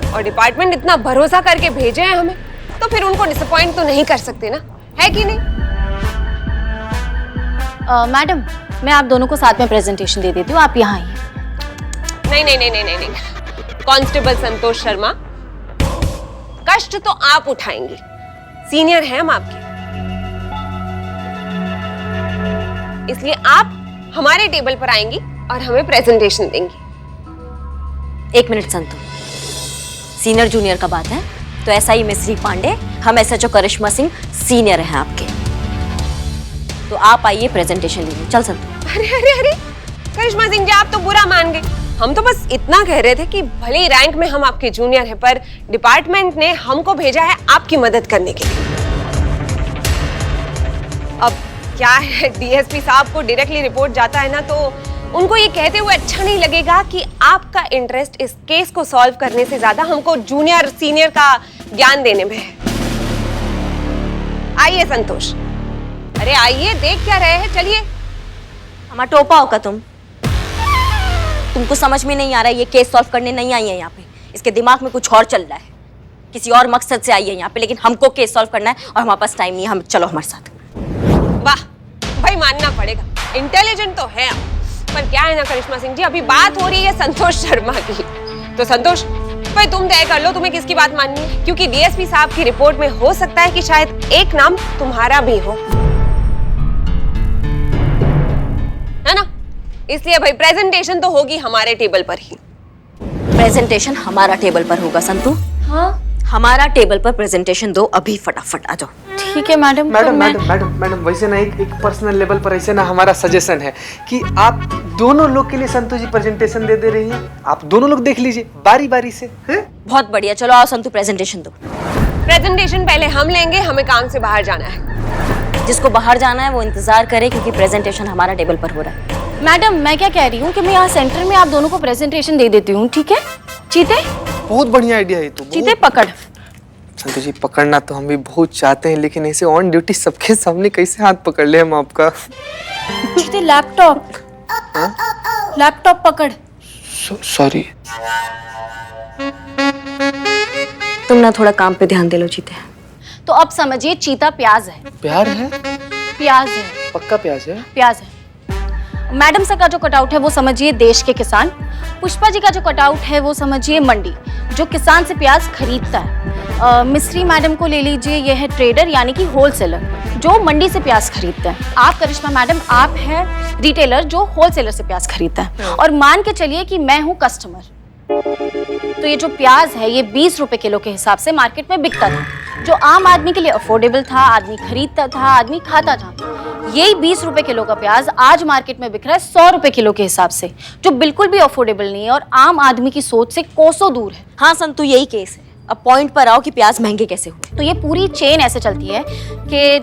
और डिपार्टमेंट इतना भरोसा करके भेजे हैं हमें, तो फिर उनको डिसअपॉइंट तो नहीं कर सकते ना, है कि नहीं? मैडम, मैं आप दोनों को साथ में प्रेजेंटेशन दे देती हूँ, आप यहाँ आइए। नहीं नहीं नहीं नहीं नहीं नहीं, कांस्टेबल संतोष शर्मा, कष्ट तो आप उठाएंगे, सीनियर हैं हम आपके, इसलिए आप हमारे टेबल पर आएंगी और हमें प्रेजेंटेशन देंगी। एक मिनट संतु, सीनियर जूनियर का बात है तो एसआई मिस्री पांडे, हम एसएचओ करिश्मा सिंह सीनियर हैं आपके, तो आप आइए प्रेजेंटेशन लीजिए। चल संतु। अरे अरे अरे, करिश्मा सिंह जी, आप तो बुरा मान गए। हम तो बस इतना कह रहे थे कि भले ही रैंक में हम आपके जूनियर हैं, पर डिपार्टमेंट ने हमको भेजा है आपकी मदद करने के लिए। अब क्या है, डीएसपी साहब को डायरेक्टली रिपोर्ट जाता है ना, तो उनको ये कहते हुए अच्छा नहीं लगेगा कि आपका इंटरेस्ट इस केस को सॉल्व करने से ज्यादा हमको जूनियर सीनियर का ज्ञान देने में है। आइए संतोष, अरे आइए, देख क्या रहे हैं, चलिए। हमारा टोपा होगा तुमको समझ में नहीं आ रहा है, ये केस सॉल्व करने नहीं आई है यहाँ पे, इसके दिमाग में कुछ और चल रहा है, किसी और मकसद से आई है यहाँ पे, लेकिन हमको केस सॉल्व करना है और हमारे पास टाइम नहीं है। हम चलो हमारे साथ। वाह भाई, मानना पड़ेगा, इंटेलिजेंट तो है आप, पर क्या है ना करिश्मा सिंह जी, अभी बात हो रही है संतोष शर्मा की, तो संतोष भाई तुम तय कर लो तुम्हें किसकी बात माननी है, क्योंकि डीएसपी साहब की रिपोर्ट में हो सकता है कि शायद एक नाम तुम्हारा भी हो, है ना? इसलिए भाई प्रेजेंटेशन तो होगी हमारे टेबल पर ही। प्रेजेंटेशन हमारा टेबल पर होगा संतु। हाँ, हमारा टेबल पर प्रेजेंटेशन दो अभी, फटाफट आ जाओ। ठीक है madam. Madam madam madam madam, वैसे ना एक पर्सनल लेवल पर ऐसे ना हमारा सजेशन है कि आप दोनों लोग के लिए संतु जी प्रेजेंटेशन दे रही हैं, आप दोनों लोग देख लीजिए बारी बारी से। बहुत बढ़िया, चलो आओ संतु प्रेजेंटेशन दो। प्रेजेंटेशन पहले हम लेंगे, हमें काम से बाहर जाना है। जिसको बाहर जाना है वो इंतजार करे, क्योंकि प्रेजेंटेशन हमारा टेबल पर हो रहा है। मैडम, मैं क्या कह रही हूँ कि मैं यहाँ सेंटर में आप दोनों को प्रेजेंटेशन दे देती हूँ, ठीक है? चीते, बहुत बढ़िया आइडिया है तो। चीते पकड़। संतु जी पकड़ना तो हम भी बहुत चाहते हैं, लेकिन ऐसे ऑन ड्यूटी सबके सामने कैसे हाथ पकड़ ले हम आपका। चीते लैपटॉप, लैपटॉप पकड़। सॉरी। तुम ना थोड़ा काम पे ध्यान दे लो चीते। तो अब समझिए चीता प्याज है। प्यार है? प्याज है। पक्का प्याज है? प्याज है। मैडम सर का जो कटआउट है वो समझिए देश के किसान। पुष्पा जी का जो कटआउट है वो समझिए मंडी, जो किसान से प्याज खरीदता है। मिस्री मैडम को ले लीजिए, ये है ट्रेडर यानी कि होलसेलर, जो मंडी से प्याज खरीदता है। आप करिश्मा मैडम, आप है रिटेलर, जो होलसेलर से प्याज खरीदता है। और मान के चलिए कि मैं हूँ कस्टमर। तो ये जो प्याज है ये 20 रुपए किलो के हिसाब से मार्केट में बिकता था, जो आम आदमी के लिए अफोर्डेबल था, आदमी खरीदता था, आदमी खाता था। यही 20 रुपए किलो का प्याज आज मार्केट में बिक रहा है 100 रुपए किलो के हिसाब से, जो बिल्कुल भी अफोर्डेबल नहीं है और आम आदमी की सोच से कोसों दूर है। हाँ संतु, यही केस है। अब पॉइंट पर आओ कि प्याज महंगे कैसे हुए। तो ये पूरी चेन ऐसे चलती है कि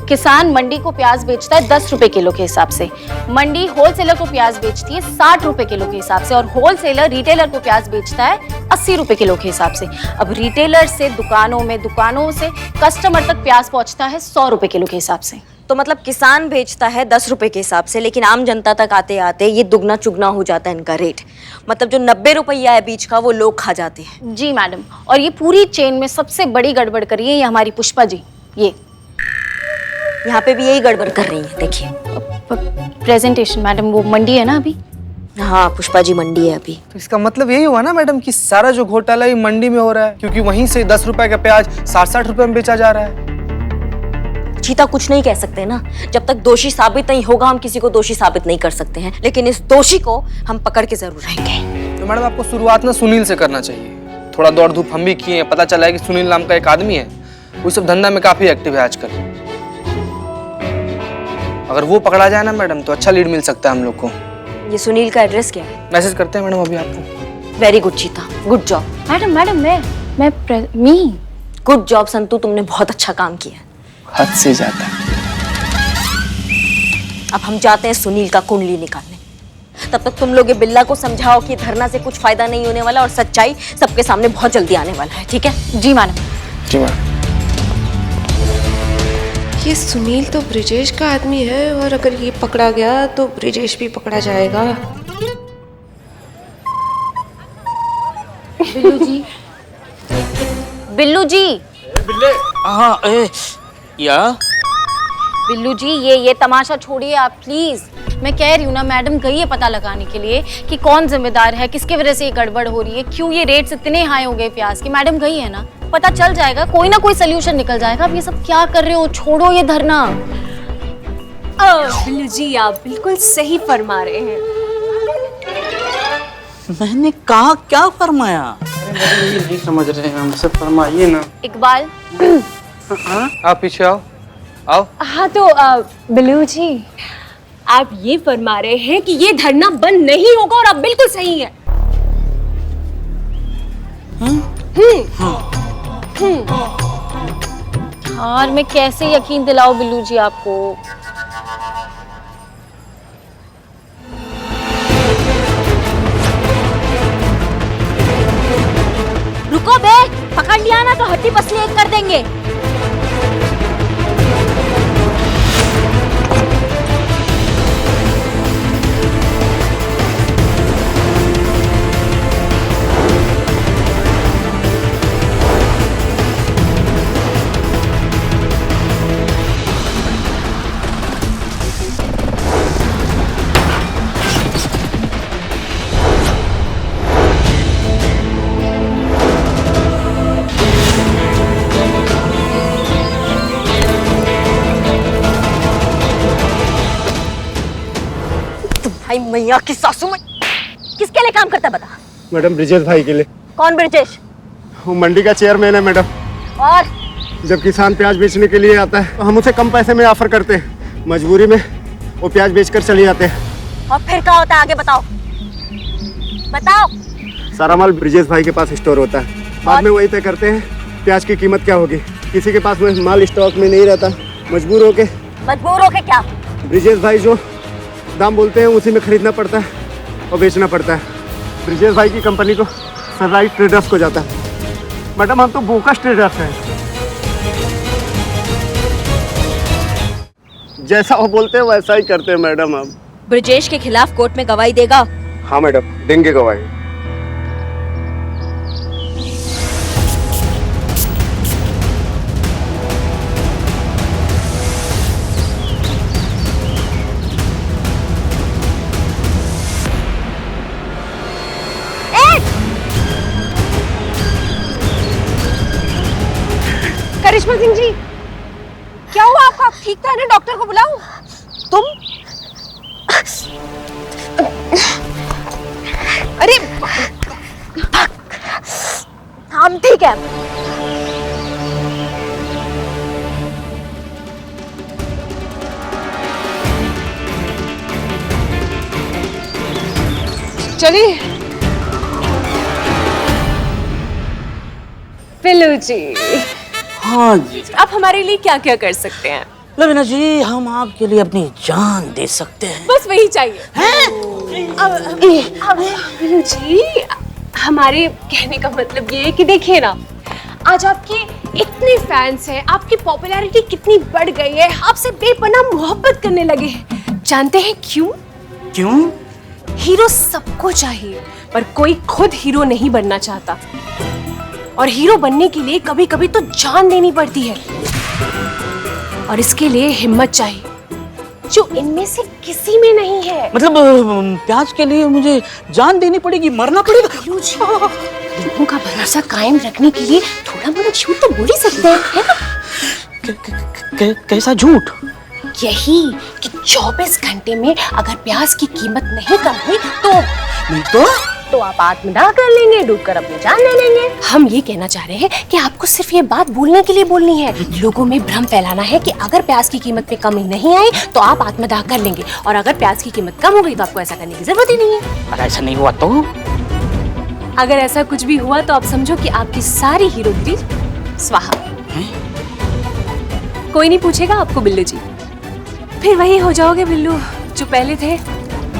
किसान मंडी को प्याज बेचता है 10 रुपए किलो के हिसाब से, मंडी होलसेलर को प्याज बेचती है 60 रुपए किलो के हिसाब से, और होलसेलर रिटेलर को प्याज बेचता है 80 रुपए किलो के हिसाब से। अब रिटेलर से दुकानों में, दुकानों से कस्टमर तक प्याज पहुंचता है 100 रुपए किलो के हिसाब से। तो मतलब किसान बेचता है 10 रुपए के हिसाब से, लेकिन आम जनता तक आते आते ये दुगना चुगना हो जाता है इनका रेट। मतलब जो 90 रुपया है बीच का, वो लोग खा जाते हैं। जी मैडम, और ये पूरी चेन में सबसे बड़ी गड़बड़ करी है ये हमारी पुष्पा जी। ये यहाँ पे भी यही गड़बड़ कर रही है, देखिए। प्रेजेंटेशन मैडम, वो मंडी है ना अभी। हाँ पुष्पा जी मंडी है अभी। तो इसका मतलब यही हुआ ना मैडम कि सारा जो घोटाला ही मंडी में हो रहा है, क्योंकि वहीं से 10 रुपए का प्याज 60-60 रुपए में बेचा जा रहा है। चीता कुछ नहीं कह सकते ना, जब तक दोषी साबित नहीं होगा हम किसी को दोषी साबित नहीं कर सकते हैं, लेकिन इस दोषी को हम पकड़ के जरूर रहेंगे। तो मैडम आपको शुरुआत ना सुनील से करना चाहिए। थोड़ा दौड़ धूप हम भी किए हैं, पता चला है कि सुनील नाम का एक आदमी है, वो सब धंधा में काफी एक्टिव है आजकल। अगर वो पकड़ा जाए ना मैडम तो अच्छा लीड मिल सकता है हम लोग को। ये सुनील का एड्रेस क्या है? मैसेज करते हैं मैडम अभी आपको। वेरी गुड चीता, गुड जॉब। मैडम मैं गुड जॉब संतु, तुमने बहुत अच्छा काम किया। हद से ज्यादा। अब हम जाते हैं सुनील का कुंडली निकालने। तब तक तुम लोग ये बिल्ला को समझाओ कि धरना से कुछ फायदा नहीं होने वाला और सच्चाई सबके सामने बहुत जल्दी आने वाला है, ठीक है? जी मैडम। जी मैडम। ये सुनील तो ब्रिजेश का आदमी है, और अगर ये पकड़ा गया तो ब्रिजेश भी पकड़ा जाएगा। बिल्लू जी, बिल्लू जी। बिल्ले। हाँ या बिल्लू जी, ये तमाशा छोड़िए आप प्लीज। मैं कह रही हूँ ना, मैडम गई है पता लगाने के लिए कि कौन जिम्मेदार है, किसके वजह से ये गड़बड़ हो रही है, क्यों ये रेट्स इतने हाई हो गए प्याज की। मैडम गई है ना, पता चल जाएगा, कोई ना कोई सोल्यूशन निकल जाएगा। अब ये सब क्या कर रहे हो, छोड़ो ये धरना। बिल्लू जी आप बिल्कुल सही फरमा रहे हैं। मैंने कहा क्या फरमाया? नहीं समझ रहे हैं हमसे, फरमाइए ना। इकबाल आप पीछे आओ। आओ। हाँ तो बिल्लू जी आप ये फरमा रहे हैं कि ये धरना बंद नहीं होगा, और आप बिल्कुल सही है। यार मैं कैसे यकीन दिलाऊं बिल्लू जी आपको। रुको बे, पकड़ लिया ना तो हड्डी पसली एक कर देंगे। भाई मैया की सासू में किसके लिए काम करता बता? मैडम ब्रिजेश भाई के लिए। कौन ब्रिजेश? वो मंडी का चेयरमैन है मैडम। और जब किसान प्याज बेचने के लिए आता है तो हम उसे कम पैसे में ऑफर करते हैं, मजबूरी में वो प्याज बेचकर चले जाते हैं। और फिर क्या होता है आगे बताओ, बताओ। सारा माल ब्रिजेश भाई के पास स्टोर होता है, बाद में वही तय करते हैं प्याज की कीमत क्या होगी। किसी के पास में माल स्टॉक में नहीं रहता, मजबूर होके क्या? ब्रिजेश भाई जो दाम बोलते हैं उसी में खरीदना पड़ता है और बेचना पड़ता है। ब्रिजेश भाई की कंपनी को सनराइज ट्रेडर्स को जाता है। मैडम हम तो बोकस ट्रेडर्स हैं। जैसा वो बोलते हैं वैसा ही करते हैं मैडम हम। ब्रजेश के खिलाफ कोर्ट में गवाही देगा? हाँ मैडम, देंगे गवाही। करिश्मा सिंह जी, क्या हुआ आपको? आप ठीक तो है ना? डॉक्टर को बुलाऊं? तुम? अरे हम ठीक है। चलिए। बिल्लू जी, हाँ जी। आप हमारे लिए क्या क्या कर सकते हैं? लवीना जी, हम आपके लिए अपनी जान दे सकते हैं। बस वही चाहिए। बिल्लू जी, हमारे कहने का मतलब ये है कि देखिए ना, आज आपके इतने फैंस हैं, आपकी पॉपुलैरिटी कितनी बढ़ गई है, आपसे बेपनाह मोहब्बत करने लगे हैं। जानते हैं क्यों? क्यों? हीरो सबको चाहिए, पर कोई खुद हीरो नहीं बनना चाहता। और हीरो बनने के लिए कभी कभी तो जान देनी पड़ती है, और इसके लिए हिम्मत चाहिए, जो इनमें से किसी में नहीं है। मतलब प्याज के लिए मुझे जान देनी पड़ेगी, मरना पड़ेगा? लोगों का भरोसा कायम रखने के लिए थोड़ा मोड़ा झूठ तो बोल ही सकते हैं, है ना? कैसा झूठ? यही कि 24 घंटे में अगर प्याज की कीमत नहीं कम हुई तो आप आत्मदाह कर लेंगे, डूबकर अपनी जान ले लेंगे। हम ये कहना चाह रहे हैं कि आपको सिर्फ ये बात बोलने के लिए बोलनी है, लोगों में भ्रम फैलाना है कि अगर प्याज की कीमत में कमी नहीं आई तो आप आत्मदाह कर लेंगे, और अगर प्याज की कीमत कम हो गई तो आपको ऐसा करने की जरूरत ही नहीं है। अगर ऐसा नहीं हुआ तो? अगर ऐसा कुछ भी हुआ तो आप समझो कि आपकी सारी हीरोगिरी स्वाहा। कोई नहीं पूछेगा आपको बिल्लू जी, फिर वही हो जाओगे बिल्लू जो पहले थे,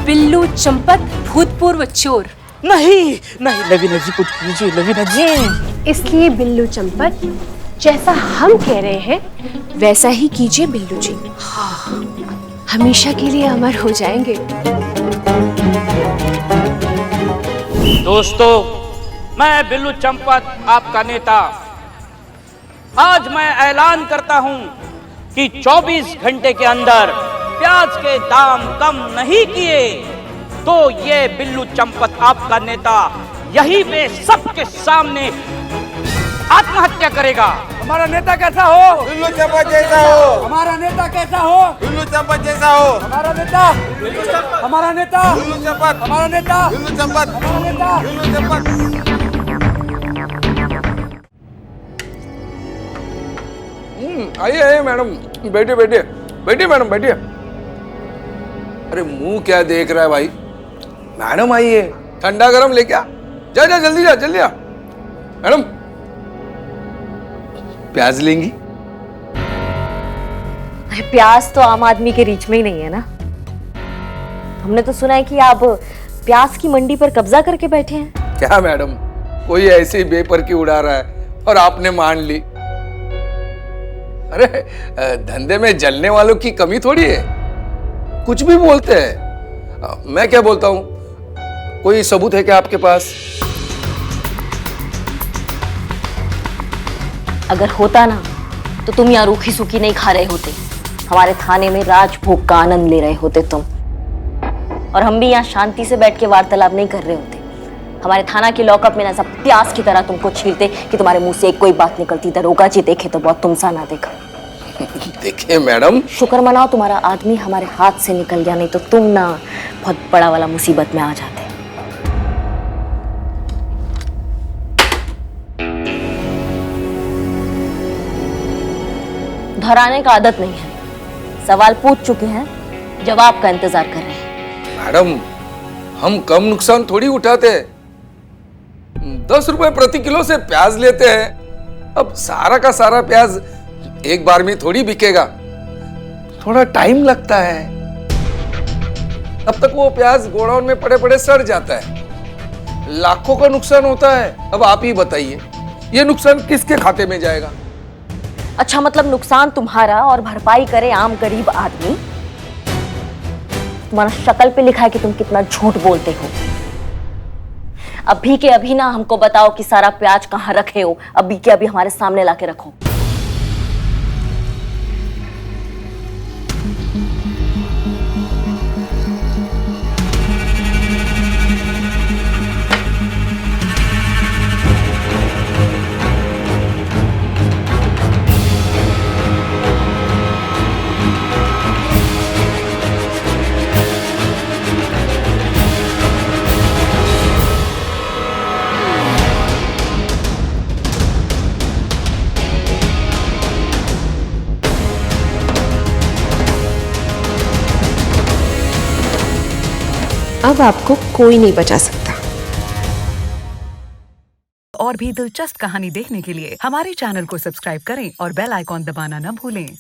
बिल्लू चंपत, भूतपूर्व चोर। नहीं नहीं लवीना जी, कुछ कीजिए लवीना जी। इसलिए बिल्लू चंपत, जैसा हम कह रहे हैं वैसा ही कीजिए बिल्लू जी। हमेशा के लिए अमर हो जाएंगे। दोस्तों, मैं बिल्लू चंपत, आपका नेता, आज मैं ऐलान करता हूं कि 24 घंटे के अंदर प्याज के दाम कम नहीं किए तो ये बिल्लू चंपत, आपका नेता, यही पे सबके सामने आत्महत्या करेगा। हमारा नेता कैसा हो? बिल्लू चंपत जैसा हो। हमारा नेता कैसा हो? बिल्लू चंपत जैसा हो। हमारा नेता, हमारा नेता, बिल्लू चंपत, हमारा नेता, बिल्लू चंपत, हमारा नेता, बिल्लू चंपत। आइए आइए मैडम, बैठिए बैठिए बैठिए मैडम बैठिए। अरे मुंह क्या देख रहा है भाई? मैडम आइए, ठंडा गरम लेके आ। जा जा जल्दी जा, जल्दी आ। मैडम प्याज लेंगी? प्याज तो आम आदमी के रीच में ही नहीं है ना। हमने तो सुना है कि आप प्याज की मंडी पर कब्जा करके बैठे हैं। क्या मैडम, कोई ऐसे ही बेपर की उड़ा रहा है और आपने मान ली? अरे धंधे में जलने वालों की कमी थोड़ी है, कुछ भी बोलते हैं। मैं क्या बोलता हूं, कोई सबूत है क्या आपके पास? अगर होता ना तो तुम यहाँ रूखी सूखी नहीं खा रहे होते, हमारे थाने में राजभोग का आनंद ले रहे होते तुम, और हम भी यहाँ शांति से बैठ के वार्तालाप नहीं कर रहे होते। हमारे थाना के लॉकअप में ना सब प्याज की तरह तुमको छीलते कि तुम्हारे मुंह से एक कोई बात निकलती। दरोगा जी देखे तो बहुत, तुमसा ना देखा। देखिए मैडम, शुक्र मनाओ तुम्हारा आदमी हमारे हाथ से निकल गया, नहीं तो तुम ना बहुत बड़ा वाला मुसीबत में आ जाते। धराने का आदत नहीं है, सवाल पूछ चुके हैं, जवाब का इंतजार कर रहे हैं। मैडम हम कम नुकसान थोड़ी उठाते हैं, 10 रुपए प्रति किलो से प्याज लेते हैं। अब सारा का सारा प्याज एक बार में थोड़ी बिकेगा, थोड़ा टाइम लगता है। तब तक वो प्याज गोडाउन में पड़े पड़े सड़ जाता है। लाखों का नुकसान होता है। अब आप ही बताइए, ये नुकसान किसके खाते में जाएगा? अच्छा, मतलब नुकसान तुम्हारा और भरपाई करे आम गरीब आदमी। तुम्हारा शक्ल पे लिखा है कि तुम कितना झूठ बोलते हो। अभी के अभी ना हमको बताओ कि सारा प्याज कहाँ रखे हो। अभी के अभी हमारे सामने लाके रखो। अब आपको कोई नहीं बचा सकता। और भी दिलचस्प कहानी देखने के लिए हमारे चैनल को सब्सक्राइब करें और बेल आइकॉन दबाना न भूलें।